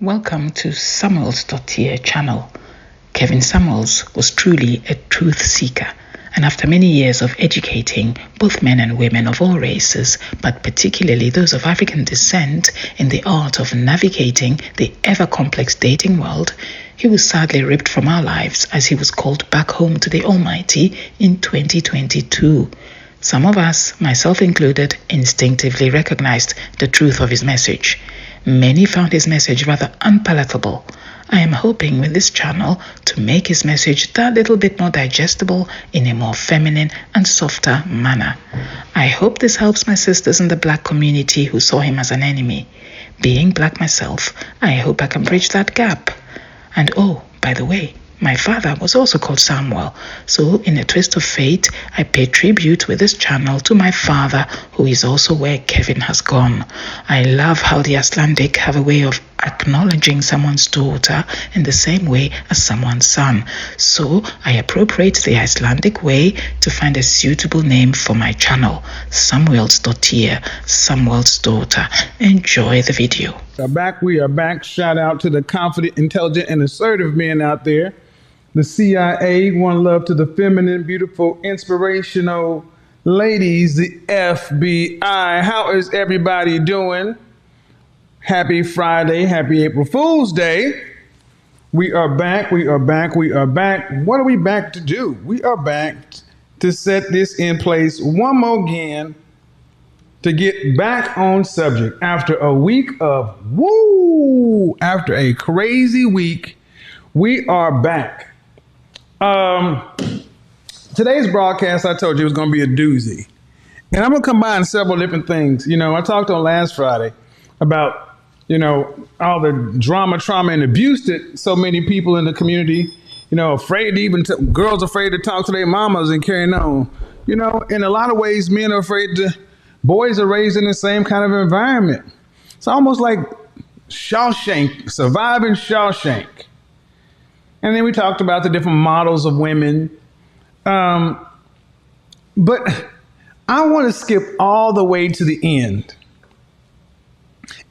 Welcome to Samuelsdottir channel. Kevin Samuels was truly a truth seeker, and after many years of educating both men and women of all races, but particularly those of African descent, in the art of navigating the ever-complex dating world, he was sadly ripped from our lives as he was called back home to the Almighty in 2022. Some of us, myself included, instinctively recognized the truth of his message. Many found his message rather unpalatable. I am hoping with this channel to make his message that little bit more digestible in a more feminine and softer manner. I hope this helps my sisters in the Black community who saw him as an enemy. Being Black myself, I hope I can bridge that gap. And oh, by the way, my father was also called Samuel, so in a twist of fate, I pay tribute with this channel to my father, who is also where Kevin has gone. I love how the Icelandic have a way of acknowledging someone's daughter in the same way as someone's son. So I appropriate the Icelandic way to find a suitable name for my channel, Samuelsdottir, Samuel's daughter. Enjoy the video. We are back. Shout out to the confident, intelligent, and assertive men out there. The CIA, one love to the feminine, beautiful, inspirational ladies, the FBI. How is everybody doing? Happy Friday, happy April Fool's Day. We are back, we are back, we are back. What are we back to do? We are back to set this in place one more again, to get back on subject after a week of after a crazy week. We are back. Today's broadcast, I told you, was going to be a doozy. And I'm going to combine several different things. You know, I talked on last Friday about, all the drama, trauma, and abuse that so many people in the community, afraid to even, girls afraid to talk to their mamas and carrying on. In a lot of ways, men are afraid to, boys are raised in the same kind of environment. It's almost like Shawshank, surviving Shawshank. And then we talked about the different models of women. But I want to skip all the way to the end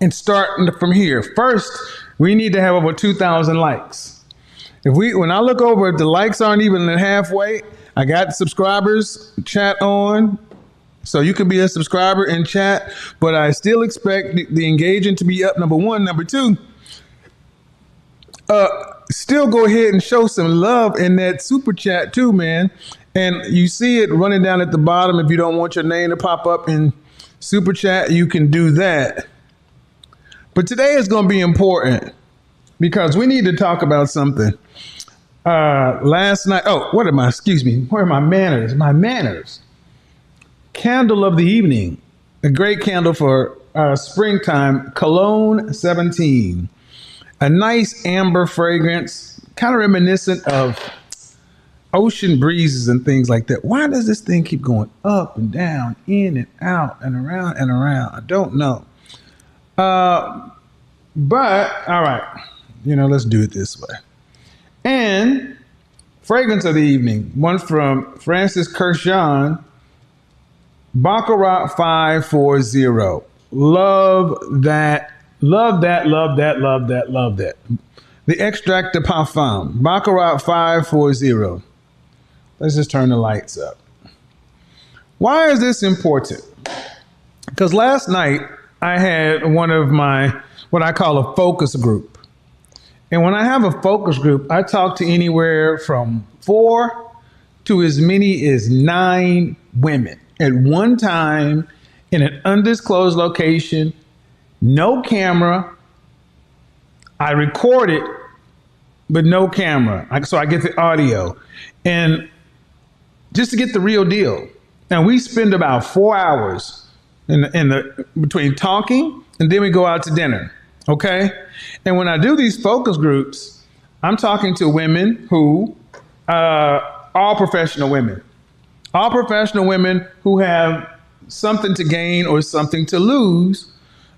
and start from here. First, we need to have over 2,000 likes. When I look over, the likes aren't even halfway. I got subscribers, chat on. So you can be a subscriber and chat, but I still expect the engagement to be up, number one. Number two, still go ahead and show some love in that super chat too, man. And you see it running down at the bottom. If you don't want your name to pop up in super chat, you can do that. But today is going to be important because we need to talk about something. Last night, where are my manners? My manners. Candle of the evening, a great candle for springtime, Cologne 17. A nice amber fragrance, kind of reminiscent of ocean breezes and things like that. Why does this thing keep going up and down, in and out and around and around? I don't know. But all right, let's do it this way. And fragrance of the evening, one from Francis Kershaw, Baccarat 540. Love that. Love that, love that, love that, love that. The extract de parfum, Baccarat 540. Let's just turn the lights up. Why is this important? Because last night I had one of my, what I call a focus group. And when I have a focus group, I talk to anywhere from 4 to as many as 9 women at one time in an undisclosed location. No camera. I record it, but no camera. So I get the audio. And just to get the real deal. And we spend about 4 hours between talking, and then we go out to dinner. Okay? And when I do these focus groups, I'm talking to women who, all professional women. All professional women who have something to gain or something to lose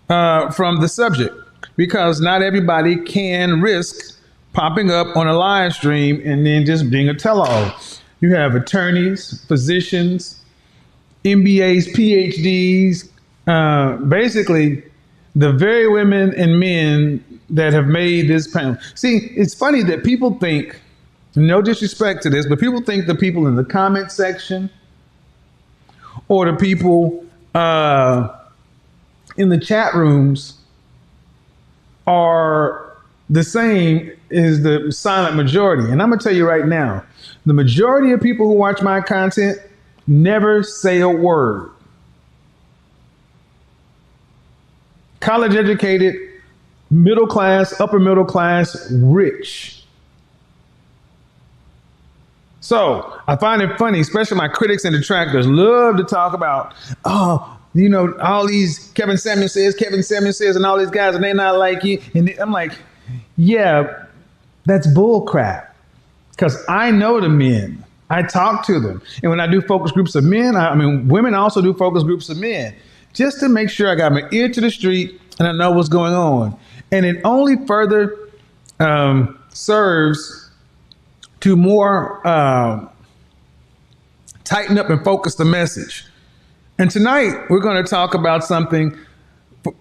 from the subject, because not everybody can risk popping up on a live stream and then just being a tell-all. You have attorneys, physicians, MBAs, PhDs, basically the very women and men that have made this panel. See, it's funny that people think, no disrespect to this, but people think the people in the comment section or the people in the chat rooms are the same as the silent majority. And I'm going to tell you right now, the majority of people who watch my content never say a word. College educated, middle class, upper middle class, rich. So I find it funny, especially my critics and detractors love to talk about, all these Kevin Samuels says, and all these guys, and they not like you. And I'm like, yeah, that's bull crap. Because I know the men. I talk to them. And when I do focus groups of men, women also do focus groups of men, just to make sure I got my ear to the street and I know what's going on. And it only further serves to more tighten up and focus the message. And tonight we're going to talk about something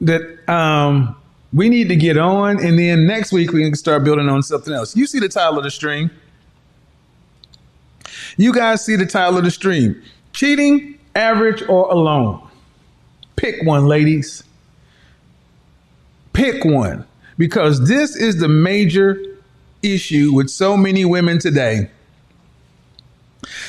that we need to get on, and then next week we can start building on something else. You see the title of the stream. You guys see the title of the stream. Cheating, average, or alone? Pick one, ladies. Pick one. Because this is the major issue with so many women today.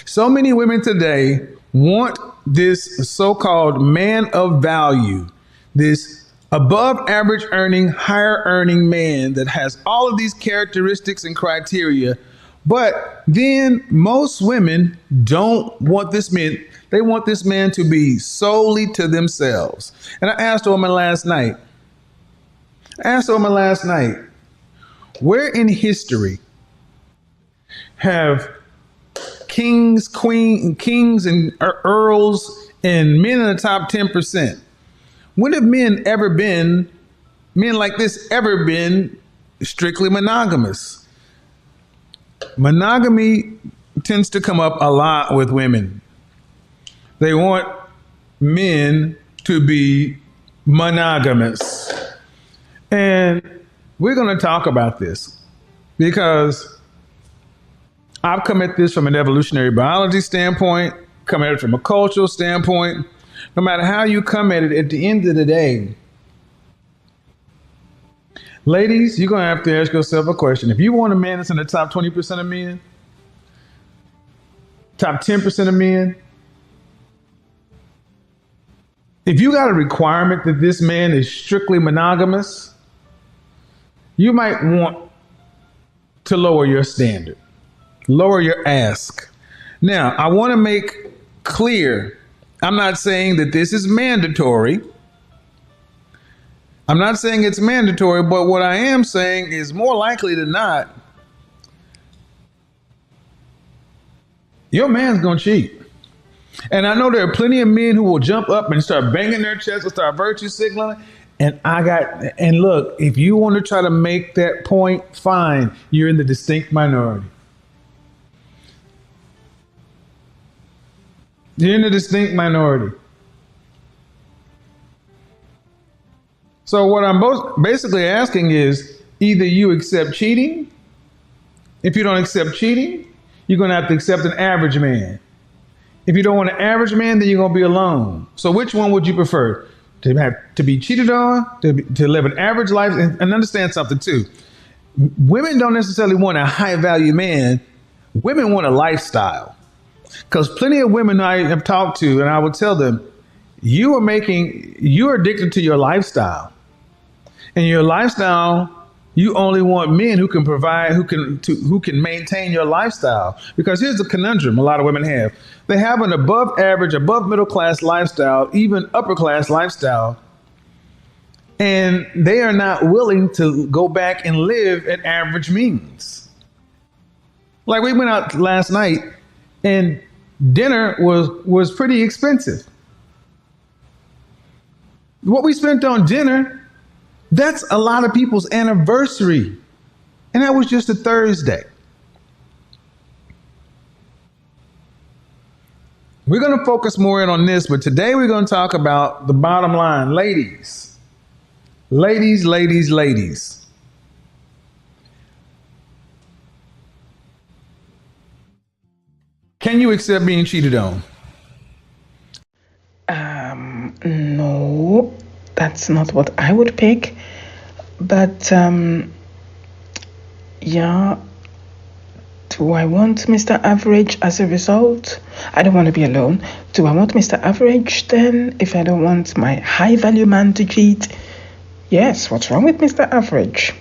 So many women today want this so-called man of value, this above average earning, higher earning man that has all of these characteristics and criteria. But then most women don't want this man. They want this man to be solely to themselves. And I asked a woman last night, where in history have kings, kings and earls and men in the top 10%? When have men like this ever been strictly monogamous? Monogamy tends to come up a lot with women. They want men to be monogamous. And we're going to talk about this because I've come at this from an evolutionary biology standpoint, come at it from a cultural standpoint. No matter how you come at it, at the end of the day, ladies, you're going to have to ask yourself a question. If you want a man that's in the top 20% of men, top 10% of men, if you got a requirement that this man is strictly monogamous, you might want to lower your standard, lower your ask. Now, I want to make clear, I'm not saying that this is mandatory. I'm not saying it's mandatory, but what I am saying is more likely than not, your man's going to cheat. And I know there are plenty of men who will jump up and start banging their chest and start virtue signaling. And look, if you want to try to make that point, fine. You're in the distinct minority. You're in the distinct minority. So what I'm basically asking is either you accept cheating. If you don't accept cheating, you're going to have to accept an average man. If you don't want an average man, then you're going to be alone. So which one would you prefer? To be cheated on, to live an average life? And understand something too. Women don't necessarily want a high value man. Women want a lifestyle. Because plenty of women I have talked to, and I would tell them, you're addicted to your lifestyle. And your lifestyle, you only want men who can provide, who can maintain your lifestyle. Because here's the conundrum a lot of women have. They have an above average, above middle class lifestyle, even upper class lifestyle. And they are not willing to go back and live at average means. Like we went out last night and dinner was pretty expensive. What we spent on dinner, that's a lot of people's anniversary. And that was just a Thursday. We're going to focus more in on this, but today we're going to talk about the bottom line. Ladies, Ladies, ladies, ladies. Can you accept being cheated on? No, that's not what I would pick. But yeah, do I want Mr. Average as a result? I don't want to be alone. Do I want Mr. Average then if I don't want my high value man to cheat? Yes, what's wrong with Mr. Average?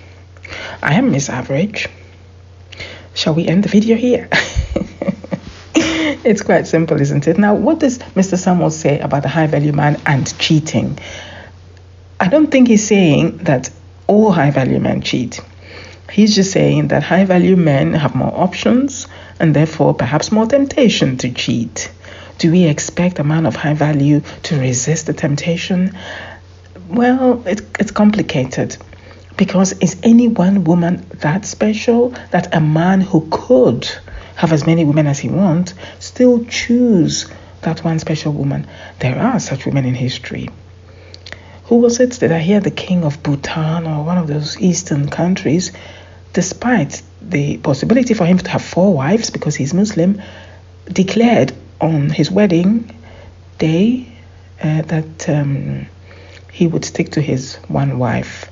I am Miss Average. Shall we end the video here? It's quite simple, isn't it? Now, what does Mr. Samuels say about the high value man and cheating? I don't think he's saying that all high value men cheat. He's just saying that high value men have more options and therefore perhaps more temptation to cheat. Do we expect a man of high value to resist the temptation? Well, it's complicated. Because is any one woman that special that a man who could have as many women as he wants still choose that one special woman? There are such women in history. Who was it? Did I hear the king of Bhutan or one of those eastern countries, despite the possibility for him to have 4 wives because he's Muslim, declared on his wedding day that he would stick to his one wife.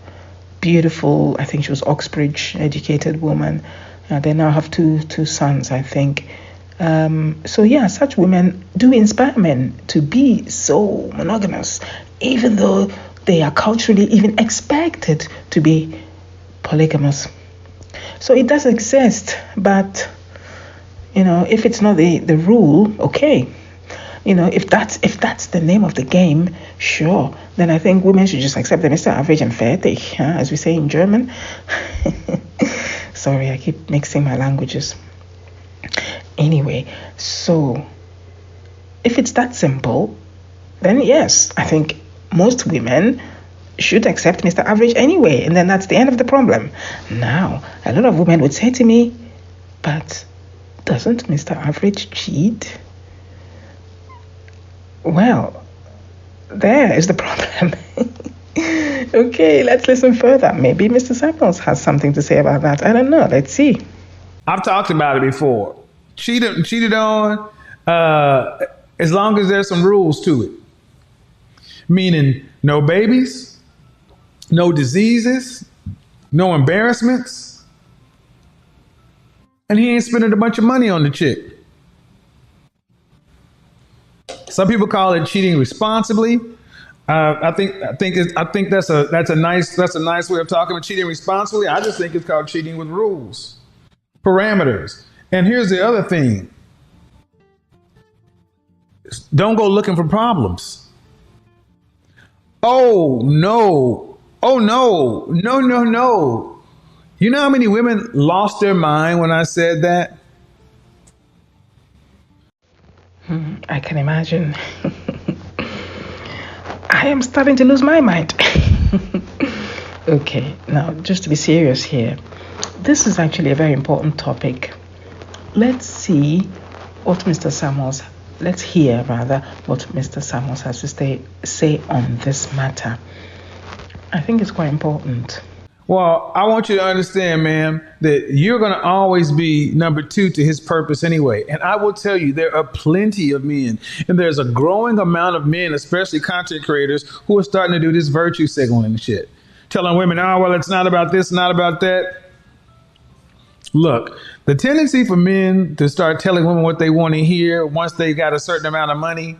Beautiful, I think she was Oxbridge educated woman. They now have two sons, I think. So yeah, such women do inspire men to be so monogamous, even though they are culturally even expected to be polygamous. So it does exist, but if it's not the rule, okay. If that's the name of the game, sure. Then I think women should just accept the Mr. Average and fertig, as we say in German. Sorry, I keep mixing my languages. Anyway, so if it's that simple, then yes, I think most women should accept Mr. Average anyway, and then that's the end of the problem. Now, a lot of women would say to me, but doesn't Mr. Average cheat? Well, there is the problem. Okay, let's listen further. Maybe Mr. Samuels has something to say about that. I don't know. Let's see. I've talked about it before. Cheated on, as long as there's some rules to it. Meaning no babies, no diseases, no embarrassments. And he ain't spending a bunch of money on the chick. Some people call it cheating responsibly. I think that's a nice way of talking about cheating responsibly. I just think it's called cheating with rules, parameters. And here's the other thing: don't go looking for problems. Oh no! Oh no! No! No! No! You know how many women lost their mind when I said that? I can imagine. I am starting to lose my mind. Okay, now just to be serious here, this is actually a very important topic. Let's hear what Mr. Samuels has to say on this matter. I think it's quite important. Well, I want you to understand, ma'am, that you're going to always be number 2 to his purpose anyway. And I will tell you, there are plenty of men, and there's a growing amount of men, especially content creators, who are starting to do this virtue signaling shit. Telling women, oh, well, it's not about this, not about that. Look, the tendency for men to start telling women what they want to hear once they got a certain amount of money,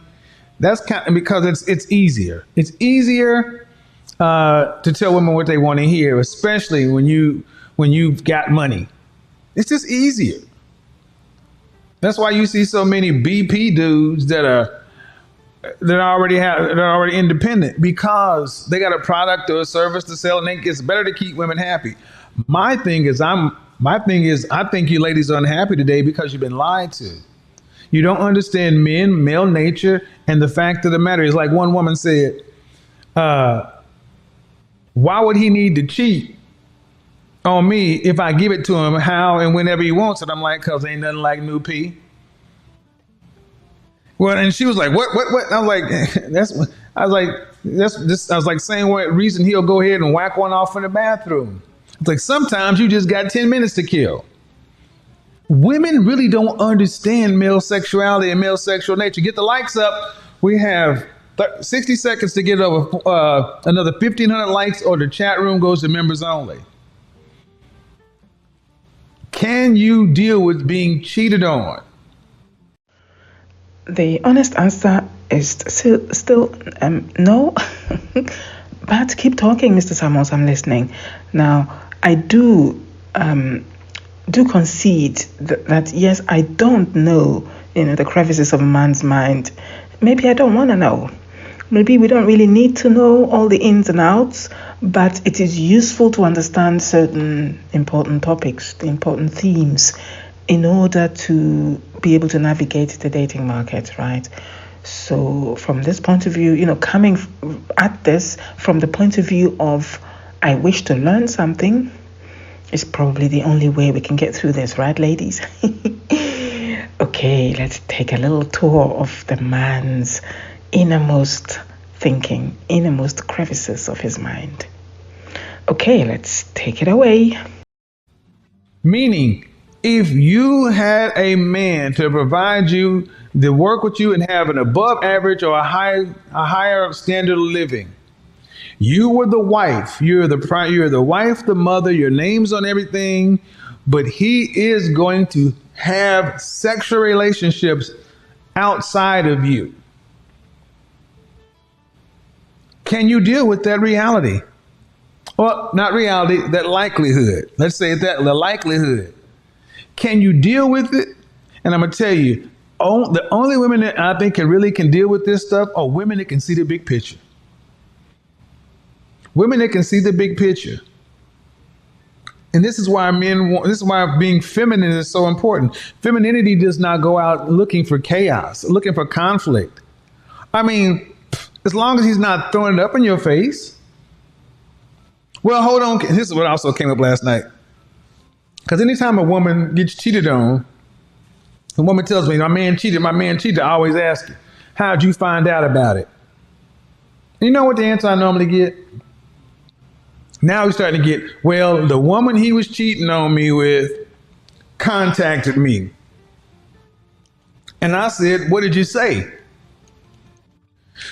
that's because it's easier. It's easier to tell women what they want to hear, especially when you've got money. It's just easier. That's why you see so many BP dudes that are already independent, because they got a product or a service to sell, and it's better to keep women happy. My thing is, I think you ladies are unhappy today because you've been lied to. You don't understand male nature, and the fact of the matter is, like one woman said, why would he need to cheat on me if I give it to him how and whenever he wants it? I'm like, cause ain't nothing like new P. Well, and she was like, what? I was like, I was like, I was like saying what reason he'll go ahead and whack one off in the bathroom. It's like sometimes you just got 10 minutes to kill. Women really don't understand male sexuality and male sexual nature. Get the likes up. We have 60 seconds to get over another 1,500 likes, or the chat room goes to members only. Can you deal with being cheated on? The honest answer is still no. But keep talking, Mr. Samuels. I'm listening. Now, I do concede that yes, I don't know, the crevices of a man's mind. Maybe I don't want to know. Maybe we don't really need to know all the ins and outs, but it is useful to understand certain important topics, the important themes, in order to be able to navigate the dating market, right? So from this point of view, coming at this from the point of view of I wish to learn something is probably the only way we can get through this, right, ladies? Okay, let's take a little tour of the man's innermost thinking, innermost crevices of his mind. Okay, let's take it away. Meaning, if you had a man to provide you, to work with you and have an above average or a higher standard of living, you were the wife. You're the wife, the mother. Your name's on everything, but he is going to have sexual relationships outside of you. Can you deal with that reality? Well, not reality, that likelihood. Let's say that the likelihood. Can you deal with it? And I'm going to tell you, the only women that I think can deal with this stuff are women that can see the big picture. Women that can see the big picture. And this is why being feminine is so important. Femininity does not go out looking for chaos, looking for conflict. I mean, as long as he's not throwing it up in your face. Well, hold on. This is what also came up last night. Because anytime a woman gets cheated on, a woman tells me, my man cheated, I always ask her, how'd you find out about it? And you know what the answer I normally get? Now he's starting to get, well, the woman he was cheating on me with contacted me. And I said, what did you say?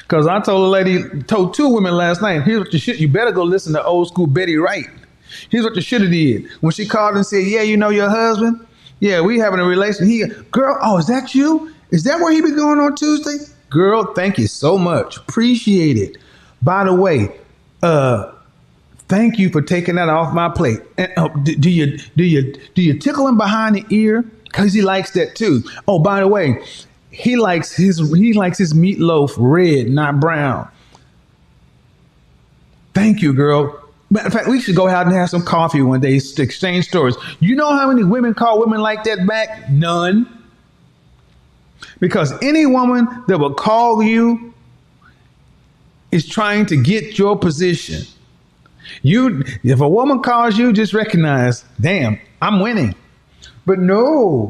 Because I told two women last night, here's what you better go listen to old school Betty Wright. Here's what you should have did. When she called and said, yeah, you know your husband? Yeah, we having a relationship. Girl, oh, is that you? Is that where he be going on Tuesday? Girl, thank you so much. Appreciate it. By the way, thank you for taking that off my plate. And, do you tickle him behind the ear? Because he likes that too. Oh, by the way, he likes his meatloaf red, not brown. Thank you, girl. Matter of fact, we should go out and have some coffee one day to exchange stories. You know how many women call women like that back? None. Because any woman that will call you is trying to get your position. If a woman calls you, just recognize, damn, I'm winning. But no.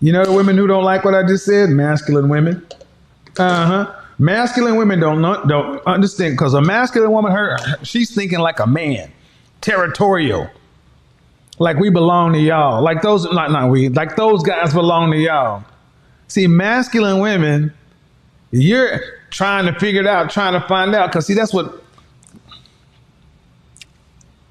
You know the women who don't like what I just said? Masculine women. Masculine women don't understand, because a masculine woman, she's thinking like a man, territorial, like we belong to y'all, like those guys belong to y'all. See, masculine women, you're trying to figure it out, trying to find out, because see, that's what.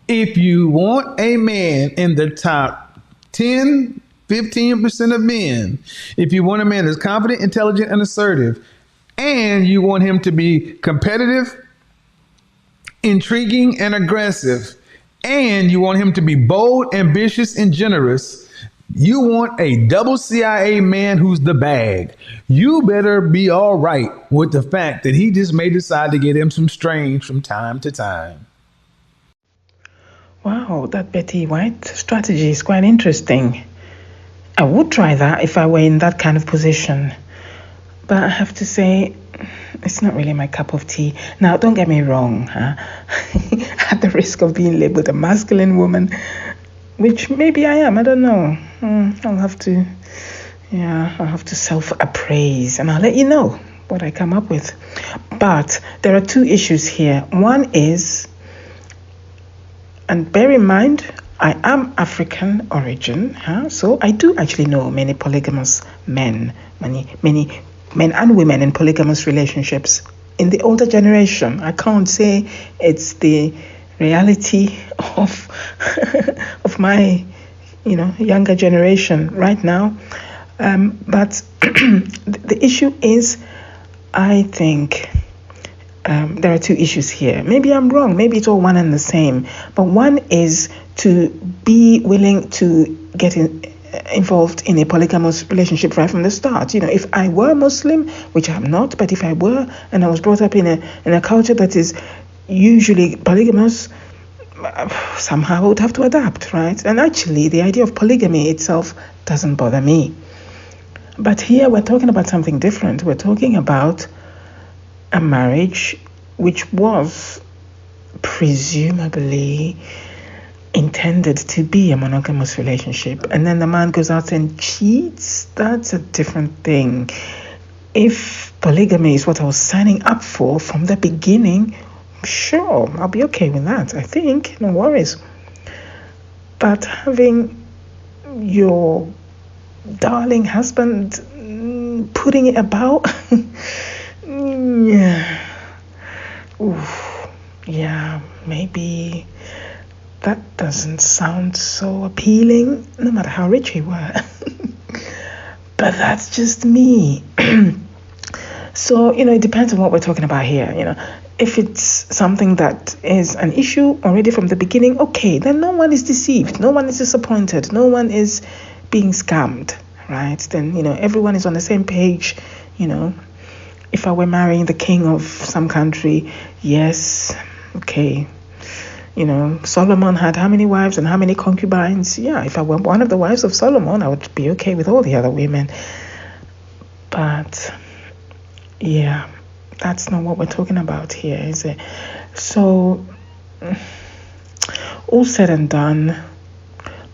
If you want a man in the top 10, 15% of men, if you want a man that's confident, intelligent, and assertive, and you want him to be competitive, intriguing, and aggressive, and you want him to be bold, ambitious, and generous, you want a double CIA man who's the bag. You better be all right with the fact that he just may decide to get him some strange from time to time. Wow, that Betty White strategy is quite interesting. I would try that if I were in that kind of position. But I have to say, it's not really my cup of tea. Now, don't get me wrong, at the risk of being labeled a masculine woman, which maybe I am, I don't know. I'll have to self-appraise, and I'll let you know. what I come up with. But there are two issues here. One is, and bear in mind, I am African origin, so I do actually know many polygamous men, many men and women in polygamous relationships in the older generation. I can't say it's the reality of of my younger generation right now, but the issue is, I think there are two issues here. Maybe I'm wrong, maybe it's all one and the same, but one is to be willing to get involved in a polygamous relationship right from the start. If I were Muslim, which I'm not, but if I were and I was brought up in a culture that is usually polygamous, somehow I would have to adapt, right? And actually, the idea of polygamy itself doesn't bother me. But here we're talking about something different. We're talking about a marriage which was presumably intended to be a monogamous relationship, and then the man goes out and cheats. That's a different thing. If polygamy is what I was signing up for from the beginning, sure, I'll be okay with that, I think, no worries. But having your darling husband putting it about, yeah, maybe that doesn't sound so appealing, no matter how rich we were. But that's just me. So, it depends on what we're talking about here. If it's something that is an issue already from the beginning, okay, then no one is deceived, no one is disappointed, no one is being scammed, right? Then, everyone is on the same page. If I were marrying the king of some country, yes, okay. Solomon had how many wives and how many concubines? Yeah, if I were one of the wives of Solomon, I would be okay with all the other women. But, yeah, that's not what we're talking about here, is it? So, all said and done,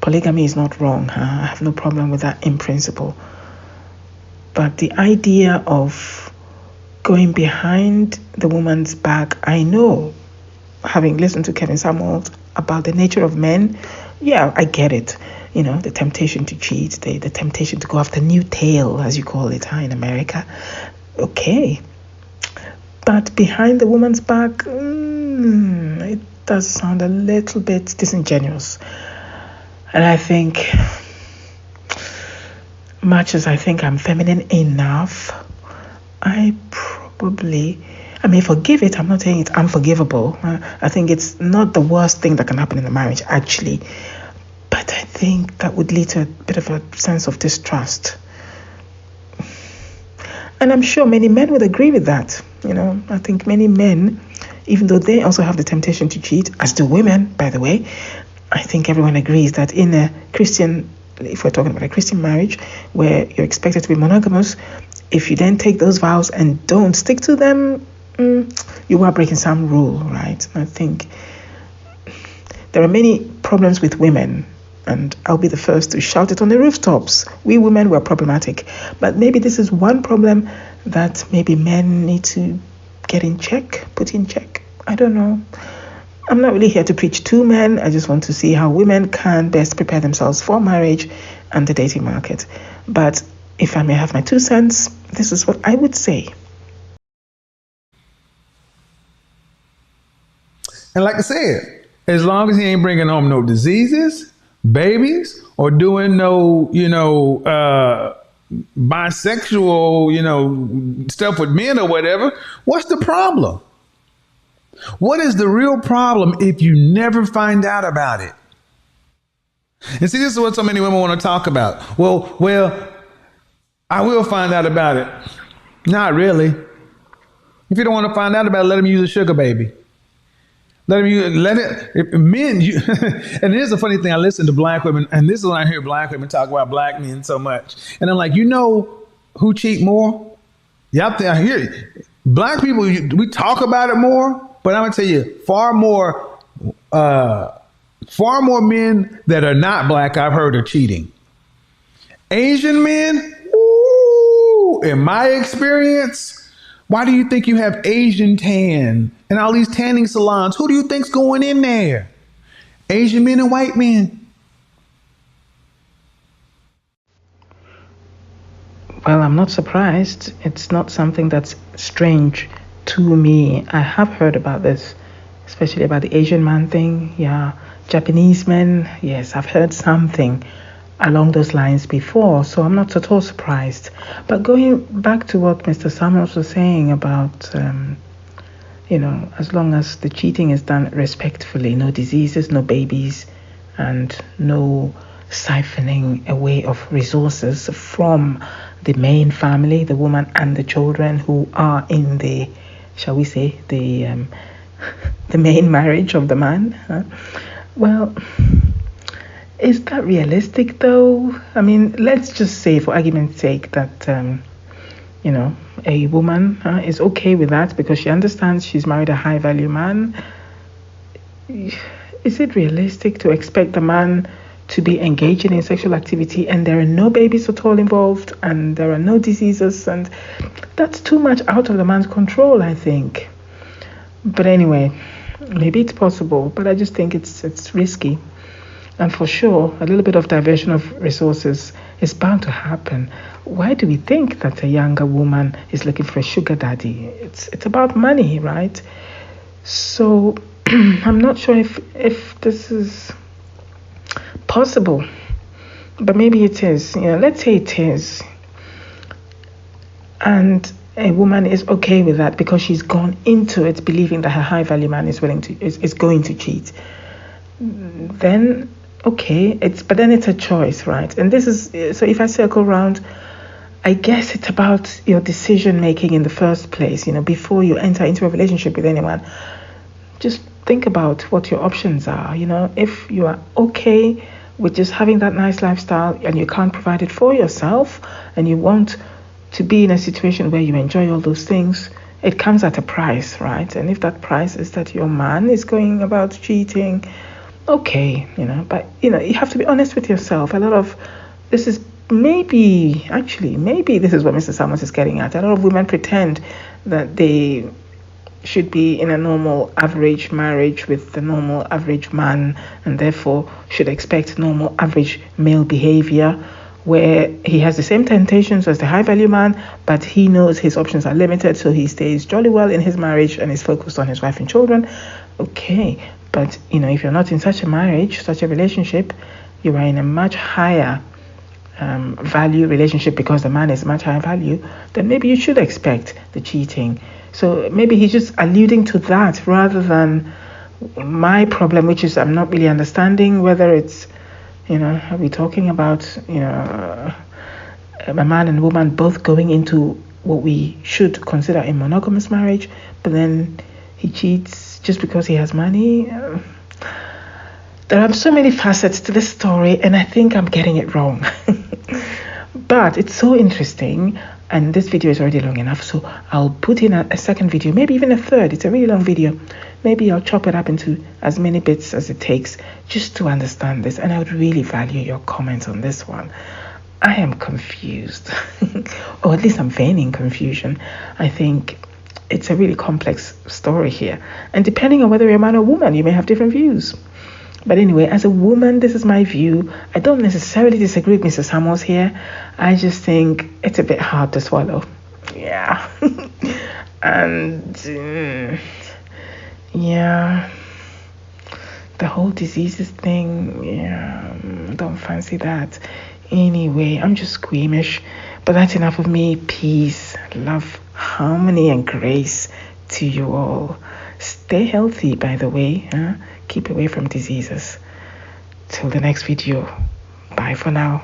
polygamy is not wrong. I have no problem with that in principle. But the idea of going behind the woman's back, I know, having listened to Kevin Samuels about the nature of men, yeah, I get it. The temptation to cheat, the temptation to go after new tail, as you call it, in America. Okay. But behind the woman's back, it does sound a little bit disingenuous. And I think, much as I think I'm feminine enough, I may forgive it. I'm not saying it's unforgivable. I think it's not the worst thing that can happen in a marriage, actually. But I think that would lead to a bit of a sense of distrust. And I'm sure many men would agree with that. I think many men, even though they also have the temptation to cheat, as do women, by the way, I think everyone agrees that in a Christian, if we're talking about a Christian marriage, where you're expected to be monogamous, if you then take those vows and don't stick to them, you are breaking some rule, right? I think there are many problems with women, and I'll be the first to shout it on the rooftops. We women were problematic, but maybe this is one problem that maybe men need to get in check, put in check. I don't know. I'm not really here to preach to men. I just want to see how women can best prepare themselves for marriage and the dating market. But if I may have my 2 cents, this is what I would say. And like I said, as long as he ain't bringing home no diseases, babies, or doing no, bisexual, stuff with men or whatever, what's the problem? What is the real problem if you never find out about it? And see, this is what so many women want to talk about. Well, I will find out about it. Not really. If you don't want to find out about it, let him use a sugar baby. And here's the funny thing. I listen to black women, and this is when I hear black women talk about black men so much. And I'm like, who cheat more? Yeah, I hear you. Black people, we talk about it more, but I'm going to tell you, far more men that are not black I've heard are cheating. Asian men, in my experience, Why do you think you have Asian tan and all these tanning salons? Who do you think's going in there? Asian men and white men. Well, I'm not surprised. It's not something that's strange to me. I have heard about this, especially about the Asian man thing. Yeah, Japanese men. Yes, I've heard something along those lines before, so I'm not at all surprised. But going back to what Mr. Samuels was saying about, as long as the cheating is done respectfully, no diseases, no babies, and no siphoning away of resources from the main family, the woman and the children who are in the, shall we say, the main marriage of the man. Well, is that realistic though? I mean, let's just say, for argument's sake, that a woman is okay with that because she understands she's married a high-value man. Is it realistic to expect the man to be engaging in sexual activity and there are no babies at all involved and there are no diseases? And that's too much out of the man's control, I think. But anyway, maybe it's possible, but I just think it's risky. And for sure, a little bit of diversion of resources is bound to happen. Why do we think that a younger woman is looking for a sugar daddy? It's about money, right? So I'm not sure if this is possible, but maybe it is. Let's say it is. And a woman is okay with that because she's gone into it believing that her high-value man is going to cheat. Then okay, but then it's a choice, right? And this is, so if I circle around, I guess it's about your decision making in the first place. Before you enter into a relationship with anyone, just think about what your options are. If you are okay with just having that nice lifestyle and you can't provide it for yourself and you want to be in a situation where you enjoy all those things, it comes at a price, right? And if that price is that your man is going about cheating, okay, but you have to be honest with yourself. A lot of this is maybe this is what Mr. Samuels is getting at. A lot of women pretend that they should be in a normal average marriage with the normal average man and therefore should expect normal average male behavior where he has the same temptations as the high value man, but he knows his options are limited, so he stays jolly well in his marriage and is focused on his wife and children. Okay, but if you're not in such a marriage, such a relationship, you are in a much higher value relationship because the man is much higher value, then maybe you should expect the cheating. So maybe he's just alluding to that rather than my problem, which is I'm not really understanding whether it's, are we talking about, a man and woman both going into what we should consider a monogamous marriage, but then he cheats just because he has money? There are so many facets to this story, and I think I'm getting it wrong. But it's so interesting, and this video is already long enough, so I'll put in a second video, maybe even a third. It's a really long video. Maybe I'll chop it up into as many bits as it takes just to understand this, and I would really value your comments on this one. I am confused, or at least I'm feigning confusion. I think it's a really complex story here, and depending on whether you're a man or woman, you may have different views. But anyway, as a woman, this is my view. I don't necessarily disagree with Mr. Samuels here. I just think it's a bit hard to swallow. Yeah. And yeah, the whole diseases thing, yeah, don't fancy that. Anyway, I'm just squeamish. But that's enough of me. Peace, love, harmony, and grace to you all. Stay healthy, by the way. Keep away from diseases. Till the next video. Bye for now.